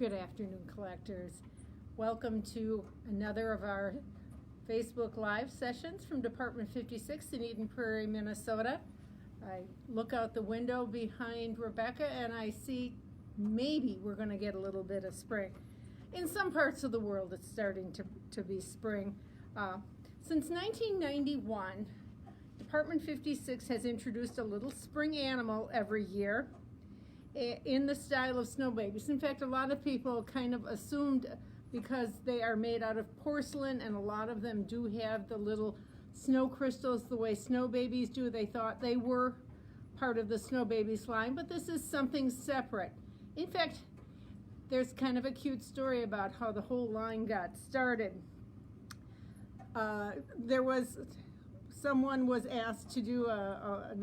Good afternoon, collectors. Welcome to another of our Facebook Live sessions from Department 56 in Eden Prairie, Minnesota. I look out the window behind Rebecca and I see maybe we're going to get a little bit of spring. In some parts of the world it's starting to be spring. Since 1991, Department 56 has introduced a little spring animal every year in the style of snow babies. In fact, a lot of people kind of assumed, because they are made out of porcelain and a lot of them do have the little snow crystals the way snow babies do, they thought they were part of the snow babies line, but this is something separate. In fact, there's kind of a cute story about how the whole line got started. Someone was asked to do a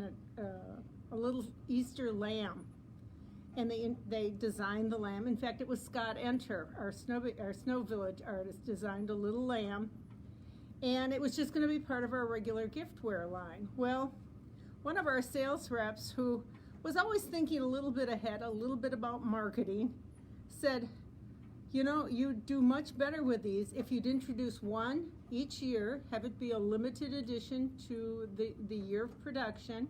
little Easter lamb, and they designed the lamb. In fact, it was Scott Enter, our Snow Village artist, designed a little lamb, and it was just going to be part of our regular giftware line. Well, one of our sales reps, who was always thinking a little bit ahead, a little bit about marketing, said, you know, you'd do much better with these if you'd introduce one each year, have it be a limited edition to the year of production,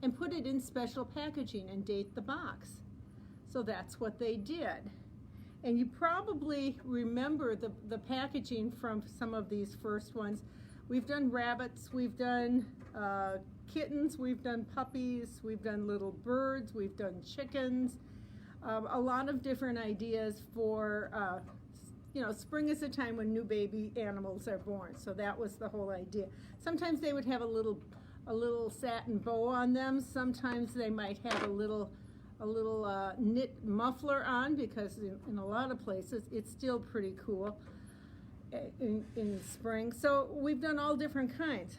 and put it in special packaging and date the box. So that's what they did. And you probably remember the packaging from some of these first ones. We've done rabbits, we've done kittens, we've done puppies, we've done little birds, we've done chickens. A lot of different ideas for, spring is a time when new baby animals are born. So that was the whole idea. Sometimes they would have a little satin bow on them. Sometimes they might have a little knit muffler on, because in a lot of places it's still pretty cool in spring. So we've done all different kinds.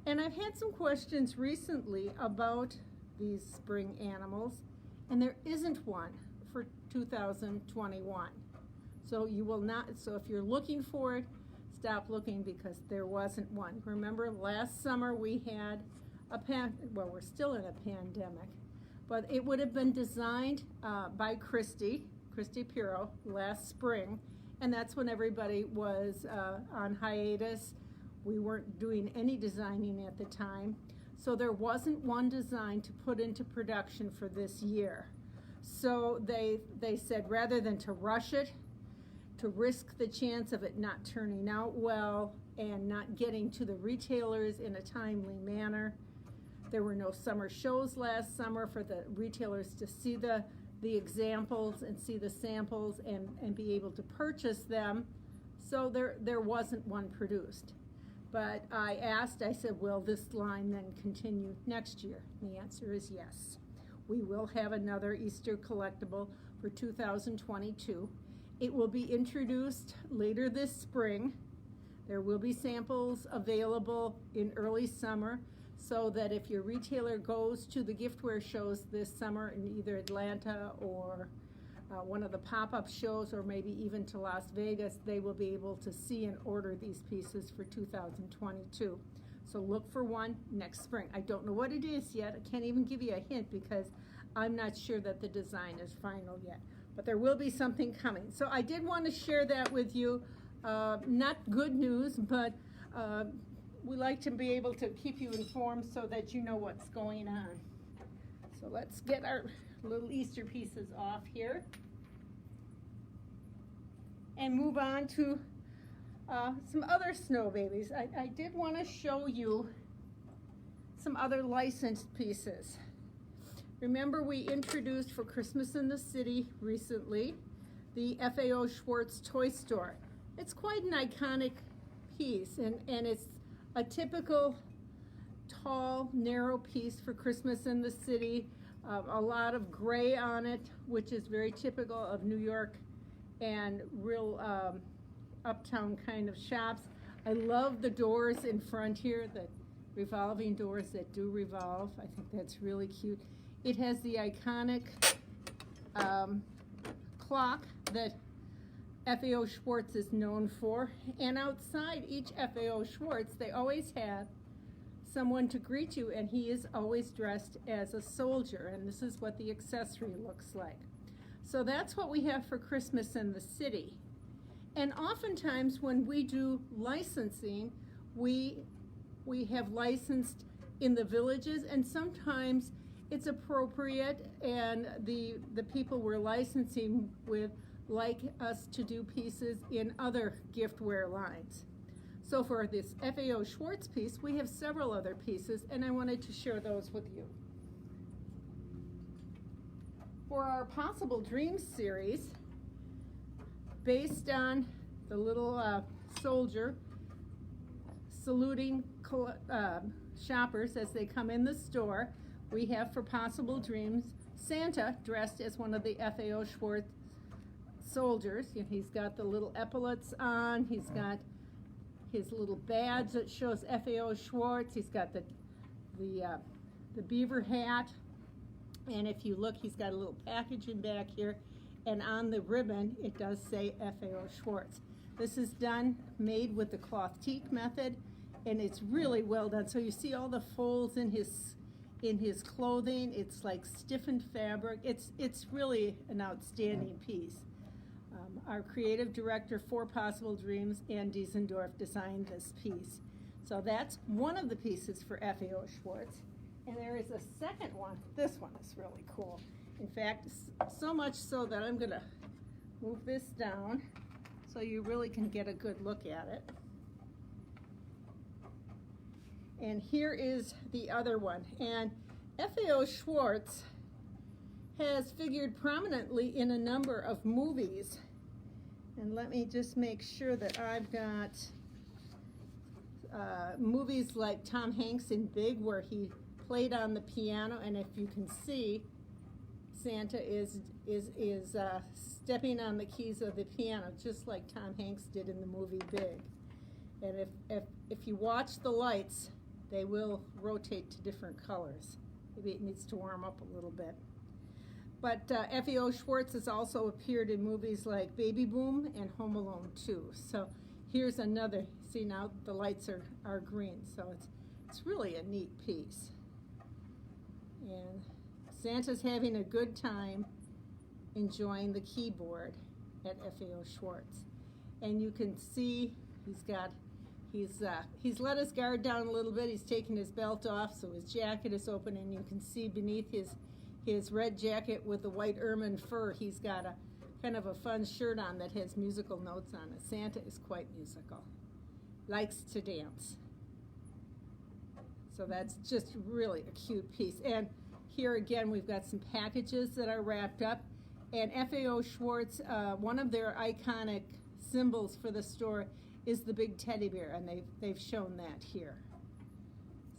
And I've had some questions recently about these spring animals, and there isn't one for 2021. So you will not, so if you're looking for it, stop looking, because there wasn't one. Remember last summer we had we're still in a pandemic, but it would have been designed by Christy Pirro last spring, and that's when everybody was on hiatus. We weren't doing any designing at the time, so there wasn't one design to put into production for this year. So they said, rather than to rush it, to risk the chance of it not turning out well and not getting to the retailers in a timely manner. There were no summer shows last summer for the retailers to see the examples and see the samples and be able to purchase them. So there wasn't one produced. But I said, will this line then continue next year? And the answer is yes. We will have another Easter collectible for 2022. It will be introduced later this spring. There will be samples available in early summer, so that if your retailer goes to the giftware shows this summer in either Atlanta or one of the pop-up shows, or maybe even to Las Vegas, they will be able to see and order these pieces for 2022. So look for one next spring. I don't know what it is yet. I can't even give you a hint, because I'm not sure that the design is final yet. But there will be something coming. So I did want to share that with you. Not good news, but we like to be able to keep you informed so that you know what's going on. So let's get our little Easter pieces off here and move on to some other snow babies. I did want to show you some other licensed pieces. Remember, we introduced for Christmas in the City recently the FAO Schwarz Toy Store. It's quite an iconic piece, and it's a typical tall, narrow piece for Christmas in the City. A lot of gray on it, which is very typical of New York and real uptown kind of shops. I love the doors in front here, the revolving doors that do revolve. I think that's really cute. It has the iconic clock that FAO Schwarz is known for, and outside each FAO Schwarz they always have someone to greet you, and he is always dressed as a soldier, and this is what the accessory looks like. So that's what we have for Christmas in the city. And oftentimes when we do licensing, we have licensed in the villages, and sometimes it's appropriate, and the people we're licensing with like us to do pieces in other giftware lines. So for this FAO Schwarz piece, we have several other pieces, and I wanted to share those with you. For our Possible Dreams series, based on the little soldier saluting shoppers as they come in the store, we have for Possible Dreams Santa dressed as one of the FAO Schwarz soldiers. He's got the little epaulets on, he's got his little badge that shows FAO Schwarz, he's got the beaver hat, and if you look, he's got a little packaging back here, and on the ribbon it does say FAO Schwarz. This is made with the cloth teak method, and it's really well done. So you see all the folds in his clothing. It's like stiffened fabric. It's really an outstanding piece. Our creative director for Possible Dreams, Ann Diesendorf, designed this piece. So that's one of the pieces for FAO Schwarz. And there is a second one. This one is really cool. In fact, so much so that I'm gonna move this down so you really can get a good look at it. And here is the other one. And FAO Schwarz has figured prominently in a number of movies. And let me just make sure that I've got movies like Tom Hanks in Big, where he played on the piano, and if you can see, Santa is stepping on the keys of the piano, just like Tom Hanks did in the movie Big. And if you watch the lights, they will rotate to different colors. Maybe it needs to warm up a little bit. But FAO Schwarz has also appeared in movies like Baby Boom and Home Alone 2. So here's another. See, now the lights are green, so it's really a neat piece. And Santa's having a good time enjoying the keyboard at FAO Schwarz. And you can see he's let his guard down a little bit. He's taken his belt off, so his jacket is open, and you can see beneath his red jacket with the white ermine fur, he's got a kind of a fun shirt on that has musical notes on it. Santa is quite musical, likes to dance. So that's just really a cute piece. And here again, we've got some packages that are wrapped up. And FAO Schwarz, one of their iconic symbols for the store is the big teddy bear, and they've shown that here.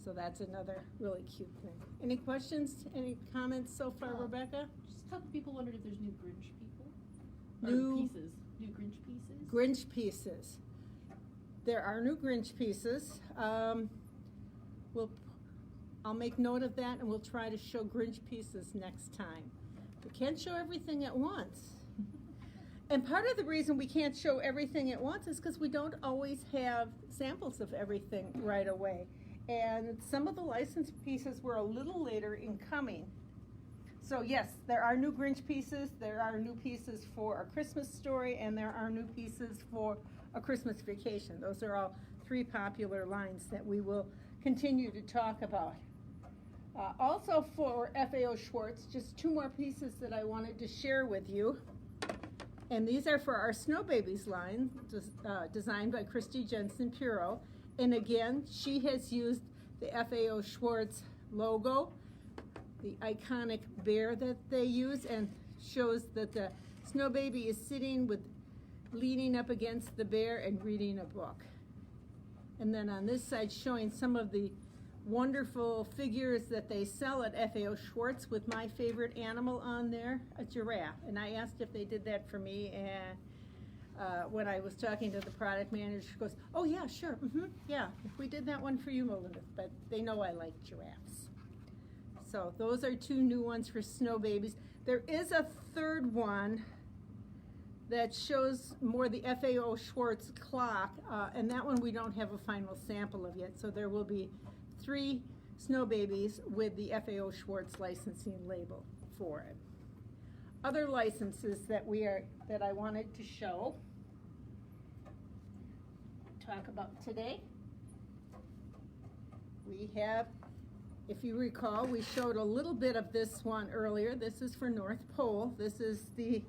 So that's another really cute thing. Any questions, any comments so far, Rebecca? Just a couple people wondered if there's new Grinch people. New Grinch pieces? Grinch pieces. There are new Grinch pieces. I'll make note of that, and we'll try to show Grinch pieces next time. We can't show everything at once. And part of the reason we can't show everything at once is because we don't always have samples of everything right away. And some of the licensed pieces were a little later in coming. So yes, there are new Grinch pieces, there are new pieces for A Christmas Story, and there are new pieces for A Christmas Vacation. Those are all three popular lines that we will continue to talk about. Also for FAO Schwarz, just two more pieces that I wanted to share with you. And these are for our Snow Babies line, designed by Christy Jensen Puro. And again, she has used the FAO Schwarz logo, the iconic bear that they use, and shows that the Snow Baby is sitting leaning up against the bear and reading a book. And then on this side, showing some of the wonderful figures that they sell at FAO Schwarz, with my favorite animal on there, a giraffe. And I asked if they did that for me, and when I was talking to the product manager, she goes, "Oh yeah, sure, yeah, we did that one for you, Melinda," but they know I like giraffes. So those are two new ones for Snow Babies. There is a third one that shows more the FAO Schwarz clock, and that one we don't have a final sample of yet, so there will be 3 Snow Babies with the FAO Schwarz licensing label for it. other licenses that I wanted to show, talk about today. We have, if you recall, we showed a little bit of this one earlier. This is for North Pole. This is the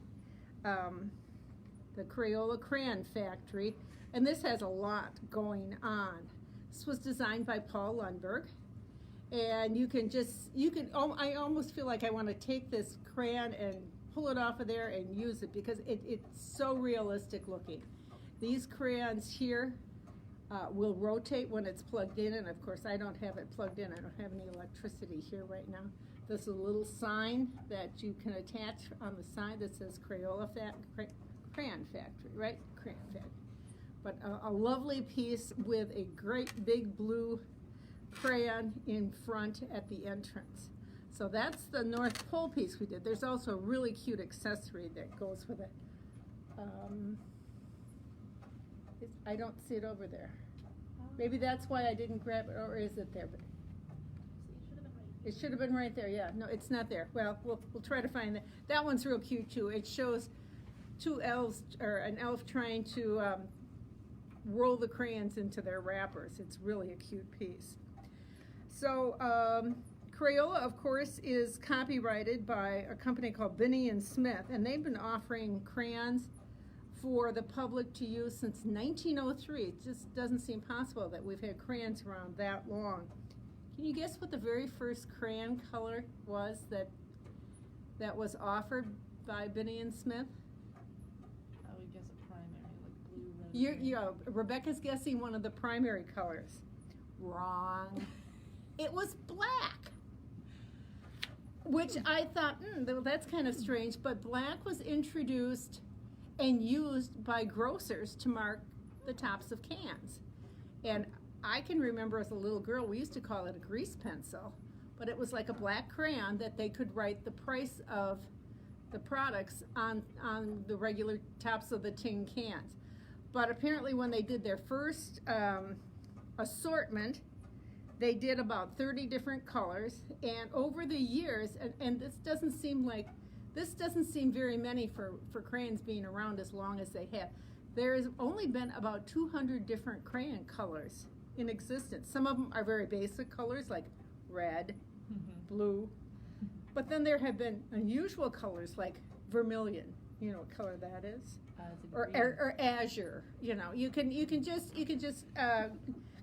Crayola Crayon Factory, and this has a lot going on. This was designed by Paul Lundberg, and I almost feel like I want to take this crayon and pull it off of there and use it because it's so realistic looking. These crayons here will rotate when it's plugged in, and of course I don't have it plugged in. I don't have any electricity here right now. This is a little sign that you can attach on the side that says Crayola Crayon Factory, right? Crayon Factory. But a lovely piece with a great big blue crayon in front at the entrance. So that's the North Pole piece we did. There's also a really cute accessory that goes with it. I don't see it over there. Maybe that's why I didn't grab it, or is it there? But it should have been right there, yeah. No, it's not there. Well, we'll try to find that. That one's real cute too. It shows two elves, or an elf trying to roll the crayons into their wrappers. It's really a cute piece. So Crayola, of course, is copyrighted by a company called Binney & Smith, and they've been offering crayons for the public to use since 1903. It just doesn't seem possible that we've had crayons around that long. Can you guess what the very first crayon color was that was offered by Binney & Smith? I would guess a primary, like blue, red. Rebecca's guessing one of the primary colors. Wrong. It was black, which I thought, that's kind of strange, but black was introduced and used by grocers to mark the tops of cans. And I can remember as a little girl, we used to call it a grease pencil, but it was like a black crayon that they could write the price of the products on the regular tops of the tin cans. But apparently when they did their first assortment, they did about 30 different colors, and over the years, and this doesn't seem very many for crayons being around as long as they have. There's only been about 200 different crayon colors in existence. Some of them are very basic colors like red, blue, but then there have been unusual colors like vermilion. You know what color that is? Or azure. You know, you can just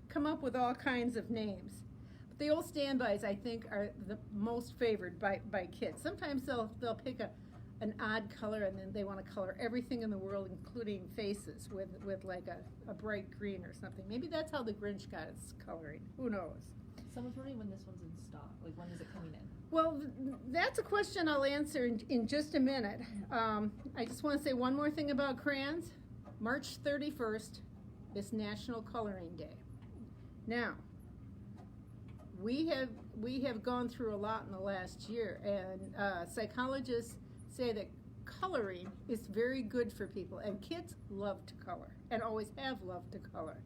come up with all kinds of names. But the old standbys, I think, are the most favored by kids. Sometimes they'll pick an odd color, and then they want to color everything in the world, including faces, with like a bright green or something. Maybe that's how the Grinch got its coloring. Who knows? Someone's wondering when this one's in stock. Like, when is it coming in? Well, that's a question I'll answer in just a minute. I just want to say one more thing about crayons. March 31st is National Coloring Day. Now, we have gone through a lot in the last year, and psychologists say that coloring is very good for people, and kids love to color, and always have loved to color.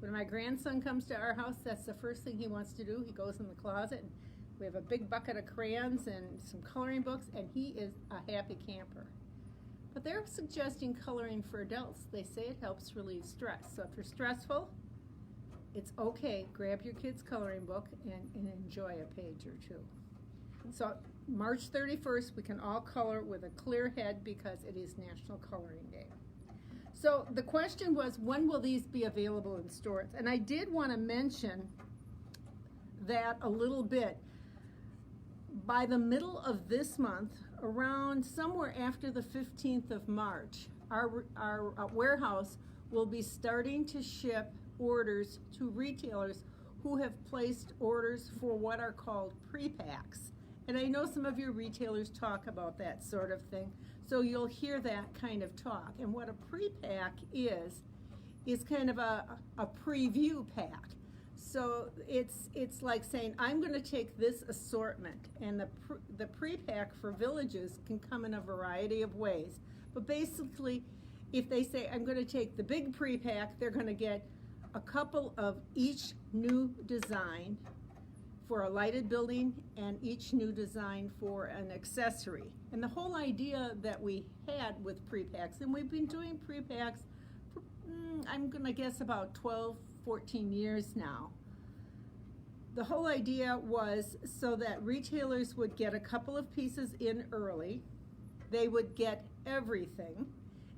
When my grandson comes to our house, that's the first thing he wants to do. He goes in the closet, and we have a big bucket of crayons and some coloring books, and he is a happy camper. But they're suggesting coloring for adults. They say it helps relieve stress. So if you're stressful, it's okay. Grab your kid's coloring book and enjoy a page or two. So March 31st, we can all color with a clear head because it is National Coloring Day. So the question was, when will these be available in stores? And I did want to mention that a little bit. By the middle of this month, around somewhere after the 15th of March, our warehouse will be starting to ship orders to retailers who have placed orders for what are called pre-packs. And I know some of your retailers talk about that sort of thing, so you'll hear that kind of talk. And what a pre-pack is kind of a preview pack. So it's like saying, I'm going to take this assortment, and the pre-pack for villages can come in a variety of ways. But basically, if they say, I'm going to take the big pre-pack, they're going to get a couple of each new design for a lighted building and each new design for an accessory. And the whole idea that we had with pre-packs, and we've been doing pre-packs for, I'm gonna guess about 12, 14 years now. The whole idea was so that retailers would get a couple of pieces in early, they would get everything,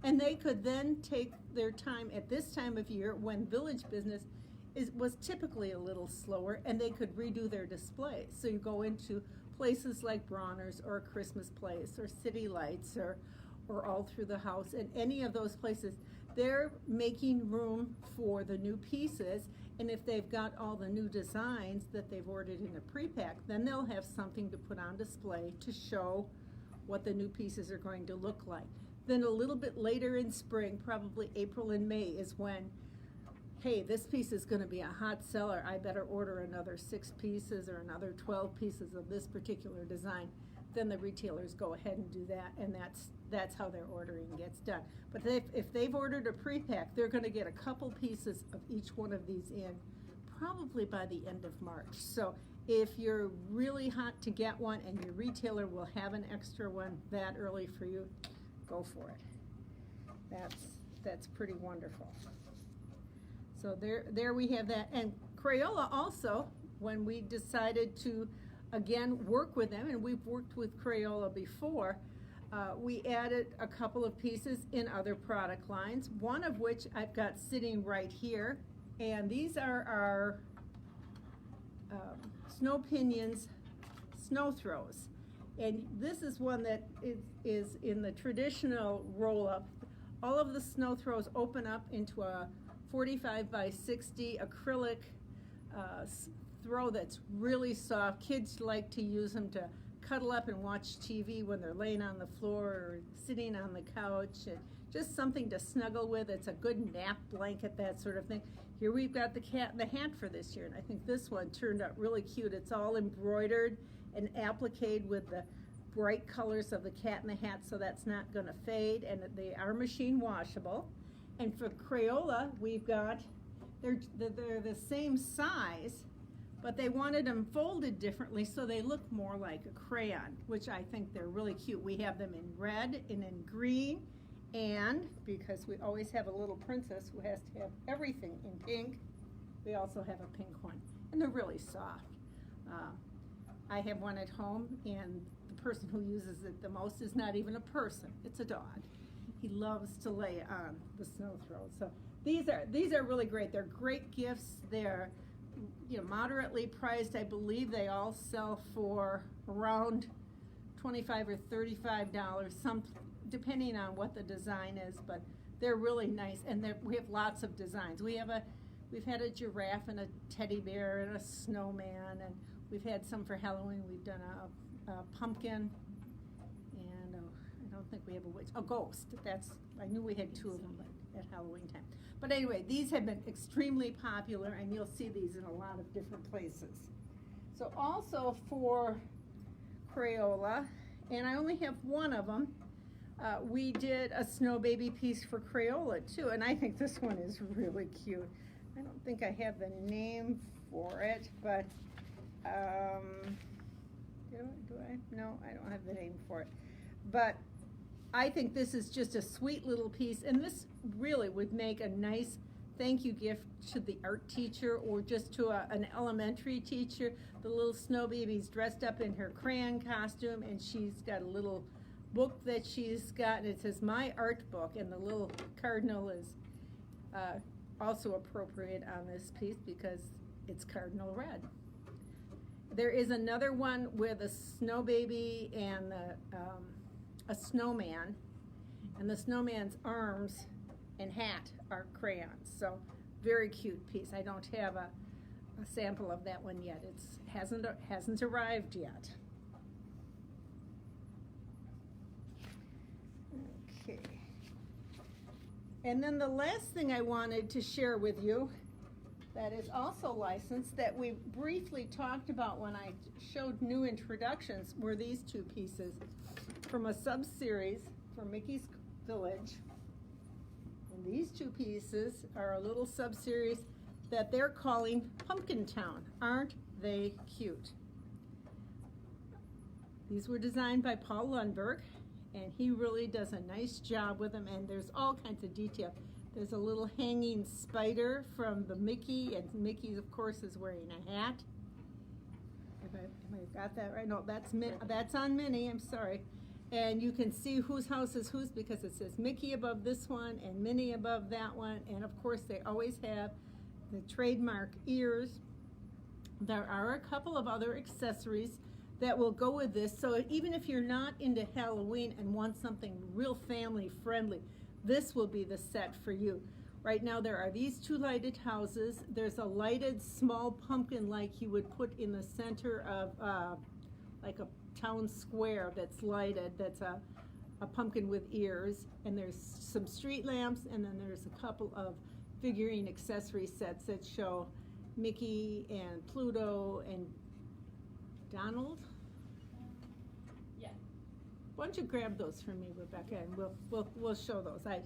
and they could then take their time at this time of year when village business was typically a little slower, and they could redo their displays. So you go into places like Bronner's or Christmas Place or City Lights or all through the house, and any of those places, they're making room for the new pieces, and if they've got all the new designs that they've ordered in a pre-pack, then they'll have something to put on display to show what the new pieces are going to look like. Then a little bit later in spring, probably April and May, is when, hey, this piece is going to be a hot seller. I better order another 6 pieces or another 12 pieces of this particular design. Then the retailers go ahead and do that, and that's how their ordering gets done. But if they've ordered a pre-pack, they're going to get a couple pieces of each one of these in probably by the end of March. So if you're really hot to get one and your retailer will have an extra one that early for you, go for it. That's pretty wonderful. So there we have that. And Crayola also, when we decided to again work with them, and we've worked with Crayola before, we added a couple of pieces in other product lines, one of which I've got sitting right here, and these are our Snow Pinions snow throws. And this is one that is in the traditional roll-up. All of the snow throws open up into a 45 by 60 acrylic throw that's really soft. Kids like to use them to cuddle up and watch TV when they're laying on the floor or sitting on the couch, and just something to snuggle with. It's a good nap blanket, that sort of thing. Here we've got the hat for this year, and I think this one turned out really cute. It's all embroidered and appliqued with the bright colors of the cat in the hat, so that's not going to fade, and they are machine washable. And for Crayola, we've got, they're the same size, but they wanted them folded differently so they look more like a crayon, which I think they're really cute. We have them in red and in green, and because we always have a little princess who has to have everything in pink, we also have a pink one, and they're really soft. I have one at home, and the person who uses it the most is not even a person, it's a dog. He loves to lay on the snow throws. So these are really great. They're great gifts. They're moderately priced. I believe they all sell for around $25 or $35, some depending on what the design is, but they're really nice, and we have lots of designs. We've had a giraffe and a teddy bear and a snowman, and we've had some for Halloween. We've done a pumpkin, and I don't think we have a ghost. I knew we had 2 of them at Halloween time. But anyway, these have been extremely popular, and you'll see these in a lot of different places. So also for Crayola, and I only have one of them, we did a Snow Baby piece for Crayola too, and I think this one is really cute. I don't think I have the name for it, but do I? No, I don't have the name for it. But I think this is just a sweet little piece, and this really would make a nice thank you gift to the art teacher or just to an elementary teacher. The little Snow Baby's dressed up in her crayon costume, and she's got a little book that she's got, and it says My Art Book, and the little cardinal is also appropriate on this piece because it's cardinal red. There is another one with a Snow Baby and a snowman, and the snowman's arms and hat are crayons. So very cute piece. I don't have a sample of that one yet. It hasn't arrived yet. Okay. And then the last thing I wanted to share with you that is also licensed that we briefly talked about when I showed new introductions were these 2 pieces from a sub-series for Mickey's Village. And these 2 pieces are a little sub-series that they're calling Pumpkin Town. Aren't they cute? These were designed by Paul Lundberg, and he really does a nice job with them, and there's all kinds of detail. There's a little hanging spider from the Mickey, and Mickey, of course, is wearing a hat. If I got that right? No, that's on Minnie, I'm sorry. And you can see whose house is whose because it says Mickey above this one and Minnie above that one. And of course, they always have the trademark ears. There are a couple of other accessories that will go with this. So even if you're not into Halloween and want something real family friendly, this will be the set for you. Right now there are these two lighted houses. There's a lighted small pumpkin like you would put in the center of like a town square that's lighted, that's a pumpkin with ears, and there's some street lamps, and then there's a couple of figurine accessory sets that show Mickey and Pluto and Donald. Yeah. Why don't you grab those for me, Rebecca, and we'll show those. I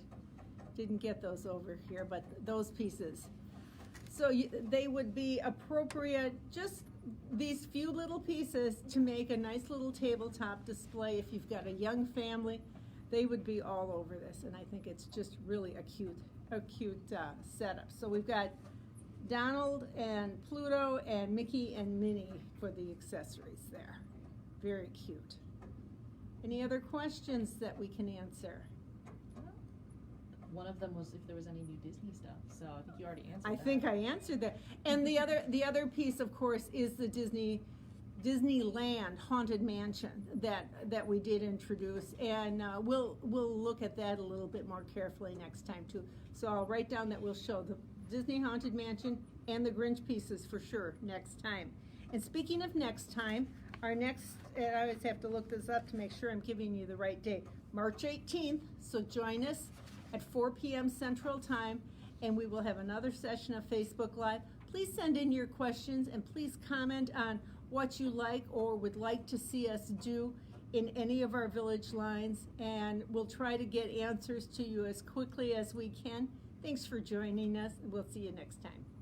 didn't get those over here, but those pieces. So they would be appropriate, just these few little pieces to make a nice little tabletop display. If you've got a young family, they would be all over this, and I think it's just really a cute setup. So we've got Donald and Pluto and Mickey and Minnie for the accessories there. Very cute. Any other questions that we can answer? One of them was if there was any new Disney stuff, so I think you already answered that. I think I answered that. And the other piece, of course, is the Disneyland Haunted Mansion that we did introduce, and we'll look at that a little bit more carefully next time too. So I'll write down that we'll show the Disney Haunted Mansion and the Grinch pieces for sure next time. And speaking of next time, our next, I always have to look this up to make sure I'm giving you the right date, March 18th, so join us at 4 p.m. Central Time, and we will have another session of Facebook Live. Please send in your questions, and please comment on what you like or would like to see us do in any of our village lines, and we'll try to get answers to you as quickly as we can. Thanks for joining us, and we'll see you next time.